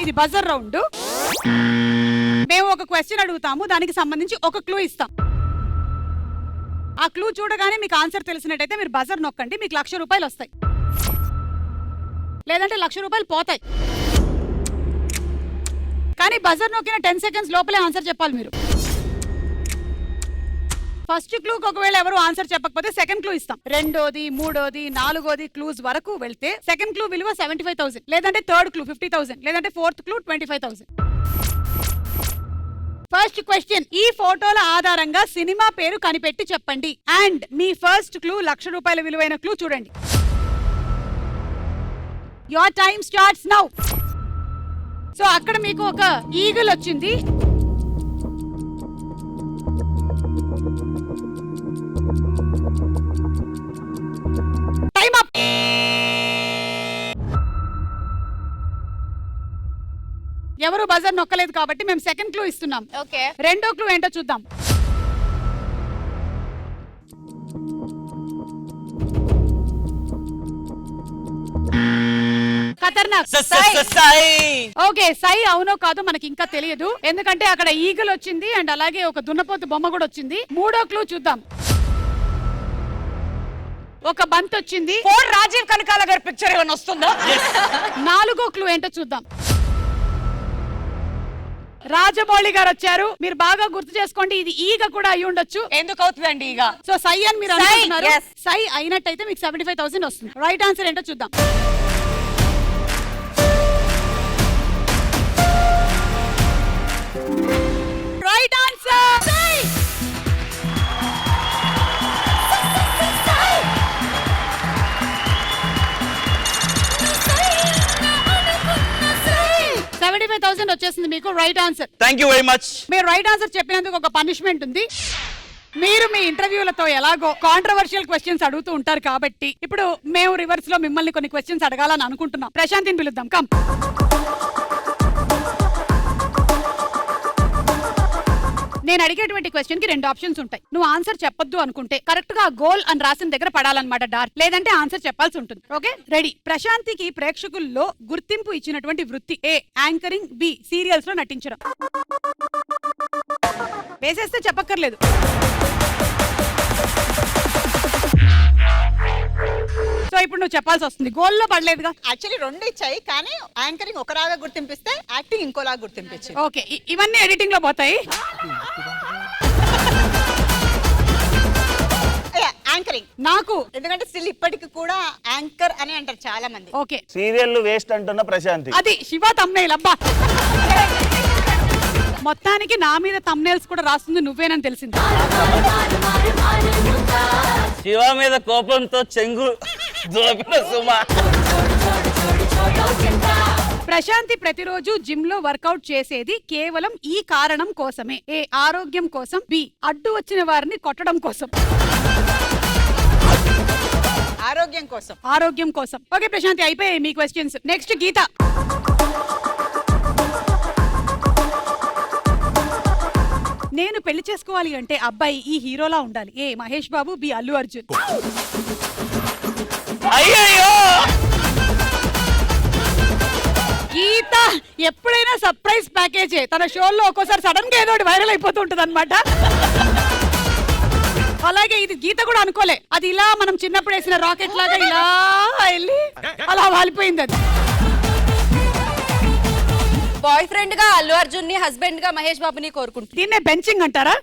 ఇది buzzer round. మేము ఒక క్వశ్చన్ అడుగుతాము, దానికి సంబంధించి ఒక క్లూ ఇస్తాం. ఆ క్లూ చూడగానే మీకు ఆన్సర్ తెలిసినట్టయితే మీరు బజర్ నొక్కండి, మీకు 1,00,000 రూపాయలు వస్తాయి. లేదంటే 1,00,000 రూపాయలు పోతాయి. కానీ బజర్ నొక్కిన 10 సెకండ్స్ లోపలే ఆన్సర్ చెప్పాలి మీరు. ఫస్ట్ క్లూకి ఒకవేళ ఎవరు ఆన్సర్ చెప్పకపోతే సెకండ్ క్లూ ఇస్తాం. రెండోది, మూడోది, నాలుగోది క్లూస్ వరకు వెళ్తే సెకండ్ క్లూ విలువ 75,000, లేదంటే థర్డ్ క్లూ 50,000, లేదంటే ఫోర్త్ క్లూ 25,000. ఫస్ట్ క్వశ్చన్, ఈ ఫోటోల ఆధారంగా సినిమా పేరు కనిపెట్టి చెప్పండి. అండ్ మీ ఫస్ట్ క్లూ 1,00,000 రూపాయల విలువైన క్లూ చూడండి. Your time starts now. So అక్కడ మీకు ఒక ఈగల్ వచ్చింది. Time up. ఎవరు బజర్ నొక్కలేదు కాబట్టి మేము సెకండ్ క్లూ ఇస్తున్నాం. ఓకే, రెండో క్లూ ఏంటో చూద్దాం. ఖతర్నాక్. ఓకే, సై అవునో కాదో మనకి ఇంకా తెలియదు, ఎందుకంటే అక్కడ ఈగల్ వచ్చింది అండ్ అలాగే ఒక దున్నపోతు బొమ్మ కూడా వచ్చింది. మూడో క్లూ చూద్దాం. ఒక బంత్ వచ్చింది. రాజీవ్ కనకాల గారి పిక్చర్ ఏమైనా వస్తుందా? నాలుగో క్లూ ఏంటో చూద్దాం. రాజమౌళి గారు వచ్చారు. మీరు బాగా గుర్తు చేసుకోండి, ఇది ఈగ కూడా అయి ఉండొచ్చు. ఎందుకు అవుతుందండి ఈగ? సో సై అని మీరు అనుకుంటున్నారు. సై అయినట్టయితే మీకు 75,000 వస్తుంది. రైట్ ఆన్సర్ ఏంటో చూద్దాం. Right answer. 75,000 వచ్చేసింది మీకు. Right answer. Thank you very much. మీరు రైట్ ఆన్సర్ చెప్పినందుకు ఒక పనిష్మెంట్ ఉంది. మీరు మీ ఇంటర్వ్యూలతో ఎలాగో కాంట్రవర్షియల్ క్వశ్చన్స్ అడుగుతూ ఉంటారు కాబట్టి ఇప్పుడు మేము రివర్స్ లో మిమ్మల్ని కొన్ని క్వశ్చన్స్ అడగాలని అనుకుంటున్నాం. ప్రశాంతిని పిలుద్దాం. కమ్. నేను అడిగేటువంటి క్వశ్చన్ కి 2 ఆప్షన్స్ ఉంటాయి. నువ్వు ఆన్సర్ చెప్పొద్దు అనుకుంటే కరెక్ట్ గా గోల్ అని రాసిన దగ్గర పడాలన్నమాట డార్క్, లేదంటే ఆన్సర్ చెప్పాల్సి ఉంటుంది. Okay, ready. ప్రశాంతికి ప్రేక్షకుల్లో గుర్తింపు ఇచ్చినటువంటి వృత్తి: ఏ యాంకరింగ్, బి సీరియల్స్ లో నటించడం. వేసేస్తే చెప్పక్కర్లేదు. సో ఇప్పుడు నువ్వు చెప్పాల్సి వస్తుంది. గోల్లో పడలేదుగా. యాక్చువల్లీ 2 ఇచ్చాయి, కానీ యాంకరింగ్ ఒకలాగా గుర్తింపిస్తే యాక్టింగ్ ఇంకోలాగా గుర్తింపించి. ఓకే, ఇవన్నీ ఎడిటింగ్ లో పోతాయి. యాంకరింగ్ నాకు ఎందుకంటే స్టిల్ ఇప్పటికి కూడా యాంకర్ అని అంటారు చాలా మంది. ఓకే, సీరియల్ వేస్ట్ అంటున్న ప్రశాంతి. అది శివ తమ్నేల్. అబ్బా, మొత్తానికి నా మీద తమ్నేల్స్ కూడా రాస్తుంది నువ్వేనని తెలిసింది. శివ మీద కోపంతో చెంగు దోపిన సుమ. ప్రశాంతి ప్రతిరోజు జిమ్ లో వర్కౌట్ చేసేది కేవలం ఈ కారణం కోసమే: ఏ ఆరోగ్యం కోసం, బి అడ్డు వచ్చిన వారిని కొట్టడం కోసం. ఆరోగ్యం కోసం. ఆరోగ్యం కోసం. ఓకే ప్రశాంతి, అయిపోయాయి మీ క్వశ్చన్స్. నెక్స్ట్ గీత. నేను పెళ్లి చేసుకోవాలి అంటే అబ్బాయి ఈ హీరోలా ఉండాలి: ఏ మహేష్ బాబు, బి అల్లు అర్జున్. అయ్యయ్యో, గీత ఎప్పుడైనా సర్ప్రైజ్ ప్యాకేజే. తన షోల్లో ఒక్కోసారి సడన్ గా ఏదో వైరల్ అయిపోతూ ఉంటది అనమాట. అలాగే ఇది గీత కూడా అనుకోలే, అది ఇలా మనం చిన్నప్పుడు వేసిన రాకెట్ లాగా ఇలా వెళ్ళి అలా వాలిపోయింది. అది బాయ్ ఫ్రెండ్ గా అల్లు అర్జున్ ని, హస్బెండ్ గా మహేష్ బాబుని కోరుకుంటుంది. దీన్నే బెంచింగ్ అంటారా?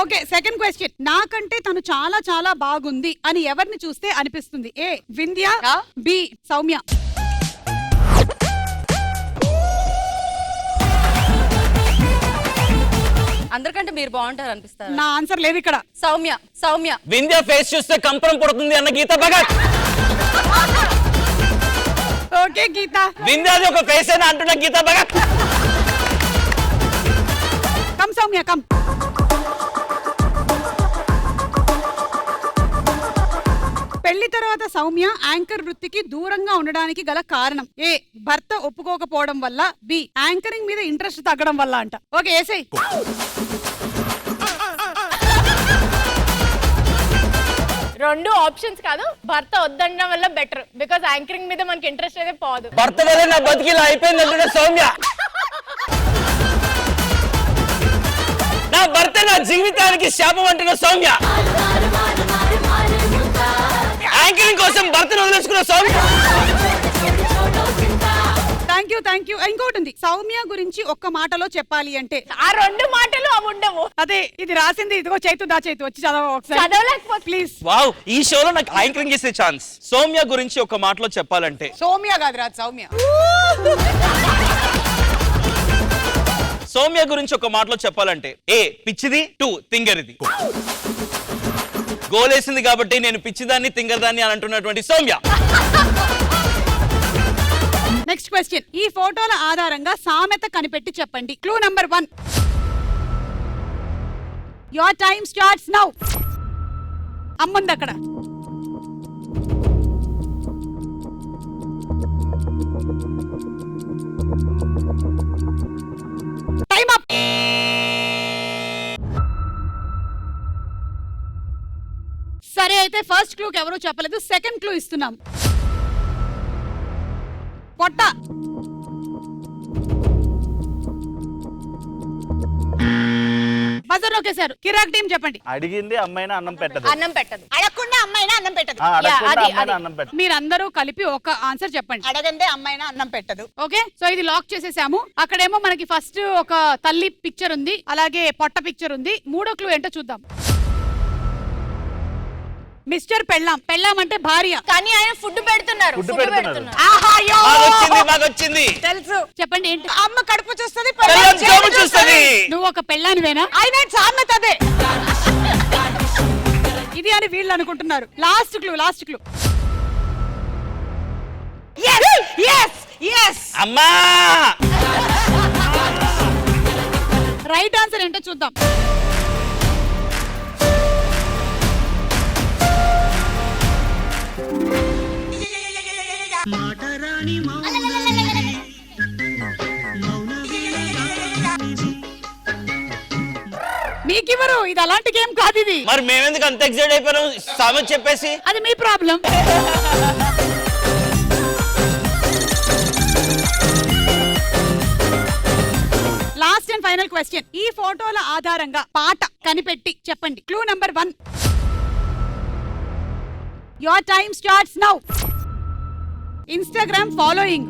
Okay, second question. నాకంటే తను చాలా చాలా బాగుంది అని ఎవరిని చూస్తే అనిపిస్తుంది? ఏ వింధ్య, బి సౌమ్య. అందరికంటే మీరు బాగుంటారు అనిపిస్తారు. నా ఆన్సర్ లేదు ఇక్కడ. సౌమ్య. సౌమ్య. వింధ్య ఫేస్ చూస్తే కంపరం పడుతుంది అన్న గీత భగత్. ఓకే గీత. వింధ్యాది ఒక ఫేస్ అని అంటున్న గీత భగత్. Come Soumya, come. పెళ్లి తర్వాత సౌమ్య యాంకర్ వృత్తికి దూరంగా ఉండడానికి గల కారణం: ఏ భర్త ఒప్పుకోకపోవడం వల్ల, బి యాంకరింగ్ మీద ఇంట్రెస్ట్ తగ్గడం వల్ల అంట. ఓకే, ఏసై. రెండు ఆప్షన్స్ కాదు, భర్త వద్దనడం వల్ల బెటర్. బికాస్ యాంకరింగ్ మీద మనకి ఇంట్రెస్ట్ అయితే పోదు. భర్త వల్ల నా బతికిలా అయిపోయింది అంటున్నా సౌమ్య. నా భర్త నా జీవితానికి శాపం అంటున్న సౌమ్య. యాంకరింగ్ కోసం భర్తను వదిలేసుకున్న సౌమ్య. Thank you. ఇంకోటి ఉంది, సౌమ్య గురించి ఒక్క మాటలో చెప్పాలి అంటే ఆ రెండు మాటలు అవి ఉండవు. అదే ఇది రాసింది, ఇదిగో చైతు దా చైతు వచ్చి చదవ ఒకసారి చదవలేకపోతే ప్లీజ్. వావ్, ఈ షోలో నాకు యాంకరింగ్ చేసే ఛాన్స్. సౌమ్య గురించి ఒక మాటలో చెప్పాలంటే, సౌమ్య కాదు రాదు సౌమ్య. సౌమ్య గురించి ఒక మాటలో చెప్పాలంటే, ఏ పిచ్చిది, 2 తింగరిది. గోలేసింది కాబట్టి నేను పిచ్చిదాన్ని తింగరదాన్ని అని అంటున్నటువంటి సౌమ్య. నెక్స్ట్ క్వశ్చన్, ఈ ఫోటోల ఆధారంగా సామెత కనిపెట్టి చెప్పండి. Clue number 1. Your time starts now. అమ్ముంది అక్కడ. Time up. సరే అయితే ఫస్ట్ క్లూకి ఎవరు చెప్పలేదు, సెకండ్ క్లూ ఇస్తున్నాం. పొట్ట. బజర్ నొక్కేశారు. కిరాక్ టీం చెప్పండి. అడిగింది అమ్మాయినా అన్నం పెట్టదు. అన్నం పెట్టదు. అడగకుండా అమ్మాయినా అన్నం పెట్టదు. అడగకుండా అది, అమ్మాయినా అది. అన్నం పెట్టదు. మీరందరూ కలిపి ఒక ఆన్సర్ చెప్పండి. అడగందే అమ్మాయినా అన్నం పెట్టదు. ఓకే, సో ఇది లాక్ చేసేసాము. అక్కడేమో మనకి ఫస్ట్ ఒక తల్లి పిక్చర్ ఉంది, అలాగే పొట్ట పిక్చర్ ఉంది. మూడో క్లూ ఏంటో చూద్దాం. మిస్టర్ పెళ్ళాం. పెళ్ళాం అంటే భార్య. కానీ ఆయన ఫుడ్ పెడుతున్నారు. ఫుడ్ ఫుడ్ పెడుతున్నారు. పెడుతున్నారు. మాకొచ్చింది. తెలుసు, చెప్పండి ఏంటి. అమ్మ కడుపు చూస్తుంది, పెళ్ళాం జాబు చూస్తది. నువ్వు ఒక పెళ్ళానివేనా? ఆయన సామెత అదే. ఇది అని వీళ్ళు అనుకుంటున్నారు. Last clue. అమ్మా, రైట్ ఆన్సర్ ఏంటో చూద్దాం. మీకివ్వరు, ఇది అలాంటి గేమ్ కాదు ఇది. మరి మేమెందుకు అంత ఎక్సైట్ అయిపోయాం సామెత చెప్పేసి? అది మీ problem. Last and final question, ఈ ఫోటోల ఆధారంగా పాట కనిపెట్టి చెప్పండి. Clue number 1. Your time starts now. Instagram following.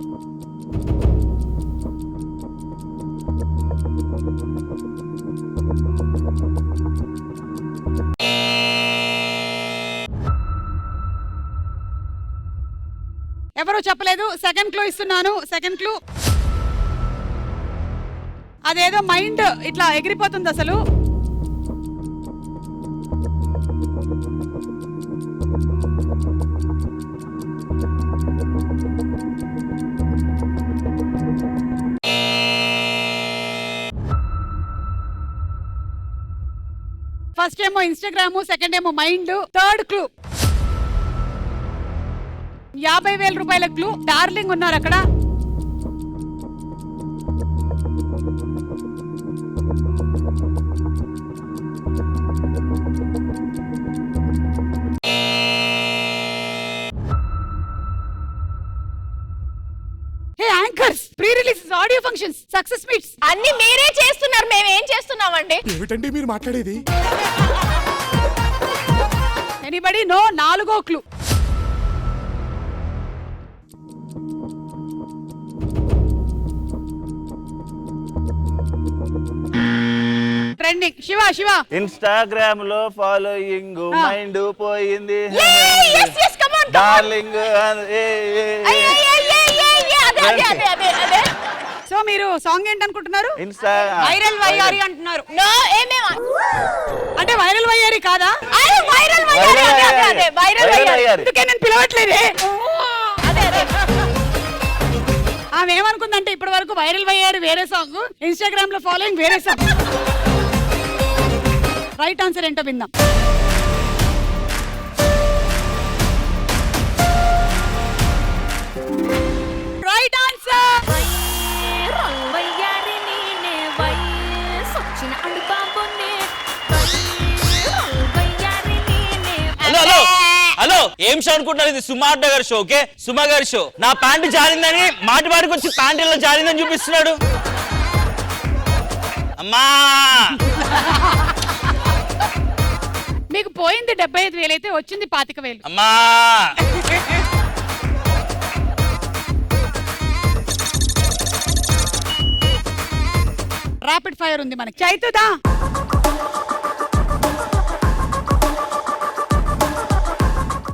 ఎవరు చెప్పలేదు. సెకండ్ క్లూ ఇస్తున్నాను. సెకండ్ క్లూ, అదేదో మైండ్ ఇట్లా ఎగిరిపోతుంది అసలు. ఫస్ట్ ఏమో ఇన్స్టాగ్రామ్, సెకండ్ ఏమో మైండ్, థర్డ్ క్లూ 50,000 రూపాయల క్లూ. డార్లింగ్ ఉన్నారు అక్కడ. Hey anchors, pre release, audio functions, success meets అన్ని మీరే చేస్తున్నారు, మేము ఏం చేస్తున్నామండి? ఏమిటండి మీరు మాట్లాడేది? Anybody no? నాలుగో క్లూ. ట్రెండింగ్. శివ ఇన్స్టాగ్రామ్ లో ఫాలోయింగ్, మైండ్ పోయింది, yes, yes, come on, come on. Darling. అదే. సో మీరు సాంగ్ ఏంటనుకుంటున్నారు? ఇన్స్టా వైరల్ వయ్యారి అంటున్నారు. No, ఏమేమా? అంటే వైరల్ వయ్యారి కాదా? అరే వైరల్ అదే వైరల్ అయ్యారు. అందుకే నేను పిలవట్లేదే. అదే. ఆమె ఏమనుకుందంటే ఇప్పటి వరకు వైరల్ అయ్యారు వేరే సాంగ్, ఇన్స్టాగ్రామ్ లో ఫాలోయింగ్ వేరే సాంగ్. రైట్ ఆన్సర్ ఏంటో విందాం. Right answer. హలో ఏం షో అనుకుంటున్నారు? ఇది సుమా అడ్డ గారి షో. ఓకే, సుమా గారి షో. నా ప్యాంటు జారిందని మాటికి వచ్చి ప్యాంట్ ఇలా జారిందని చూపిస్తున్నాడు. అమ్మా మీకు పోయింది 75,000 అయితే వచ్చింది 25,000. అమ్మా ర్యాపిడ్ ఫైర్ ఉంది మనకి. చైతుదా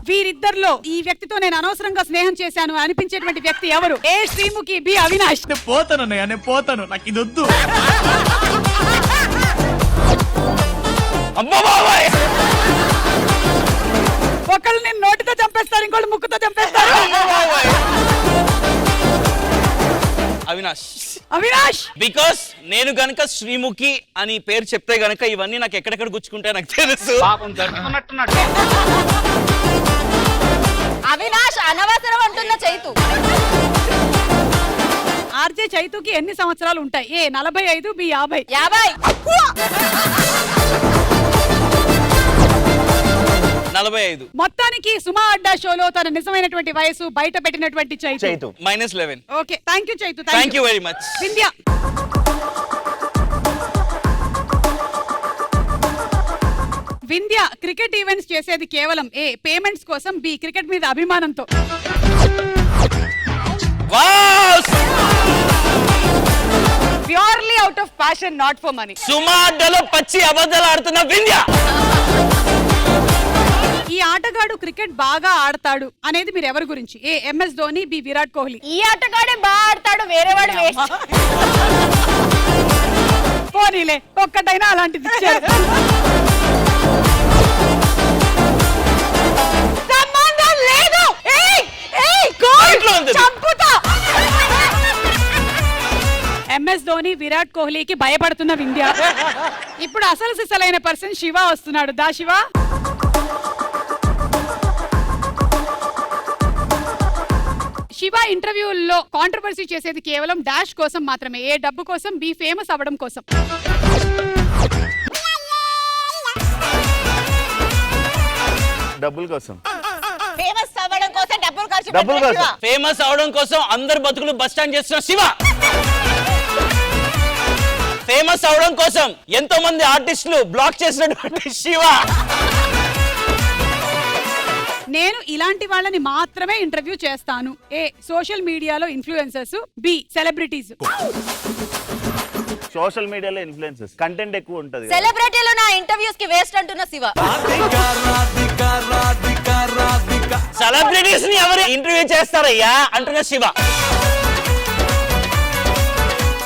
వీరిద్దరిలో ఈ వ్యక్తితో నేను అనవసరంగా స్నేహం చేశాను అనిపించేటువంటి వ్యక్తి ఎవరు? ఏ శ్రీముఖి, బి అవినాష్. నేను పోతాను, నాకు ఇది వద్దు. అమ్మా బాబాయ్, ఒకళ్ళు నేను నోటితో చంపేస్తారు, ఇంకోళ్ళు ముక్కుతో చంపేస్తారు. అవినాష్. అవినాష్ బికాస్ నేను గనక శ్రీముఖి అని పేరు చెప్తే గనక ఇవన్నీ నాకు ఎక్కడెక్కడ గుచ్చుకుంటే నాకు తెలుసు. అవినాష్ అనవసరం అంటున్న చైతు. ఆర్జే చైతుకి ఎన్ని సంవత్సరాలు ఉంటాయి? ఏ 45, బి 50. 50. 45. మొత్తానికి సుమా అడ్డా షోలో తన నిజమైనటువంటి వయసు బయట పెట్టినటువంటి Chaitu Chaitu -11. Okay, thank you Chaitu. Thank you very much. Vindhya. Vindhya cricket events చేసేది కేవలం ఏ పేమెంట్స్ కోసం, బి క్రికెట్ మీద అభిమానంతో. Wow! Purely out of passion, not for money. Suma అడ్డలో పచ్చి అబద్ధాలు ఆడుతున్న వింధ్య. ఈ ఆటగాడు క్రికెట్ బాగా ఆడతాడు అనేది మీరు ఎవరి గురించి? ఏ ఎంఎస్ ధోని, బి విరాట్ కోహ్లీ. ఈ ఆటగాడే బాగా ఆడతాడు, వేరే వాడు వేస్ట్. పోనీలే, ఒక్కటైనా అలాంటిది ఇచ్చారు. సంబంధం లేదు. ఏయ్, ఏయ్, గోల్! ఇంట్లో ఉంది. చంపుతా. ఎంఎస్ ధోని, విరాట్ కోహ్లీకి భయపడుతున్న వింధ్య. ఇప్పుడు అసలు సిసలైన పర్సన్ శివ వస్తున్నాడు. దా శివ. శివ ఇంటర్వ్యూల్లో కాంట్రవర్సీ చేసేది కేవలం డాష్ కోసం మాత్రమే. ఏ డబ్బు కోసం, బి ఫేమస్ అవ్వడం కోసం. డబ్బుల కోసం. ఫేమస్ అవ్వడం కోసం డబ్బులు ఖర్చు డబ్బులు పెట్టే కోసం. శివ. ఫేమస్ అవడం కోసం అందరు బతుకులు బస్ స్టాండ్ చేస్తున్న శివ. ఫేమస్ అవడం కోసం ఎంతో మంది ఆర్టిస్టులు బ్లాక్ చేసినటువంటి శివ. నేను ఇలాంటి వాళ్ళని మాత్రమే ఇంటర్వ్యూ చేస్తాను. ఏ సోషల్ మీడియాలో ఇన్ఫ్లుయెన్సర్స్, బి సెలబ్రిటీస్. సోషల్ మీడియాలో ఇన్ఫ్లుయెన్సెస్ కంటెంట్ ఎక్కువ ఉంటది. సెలబ్రిటీలు నా ఇంటర్వ్యూస్ కి వేస్ట్ అంటున్న శివ. సెలబ్రిటీస్ ని ఎవరు ఇంటర్వ్యూ చేస్తారయ్యా అంటున్న శివ.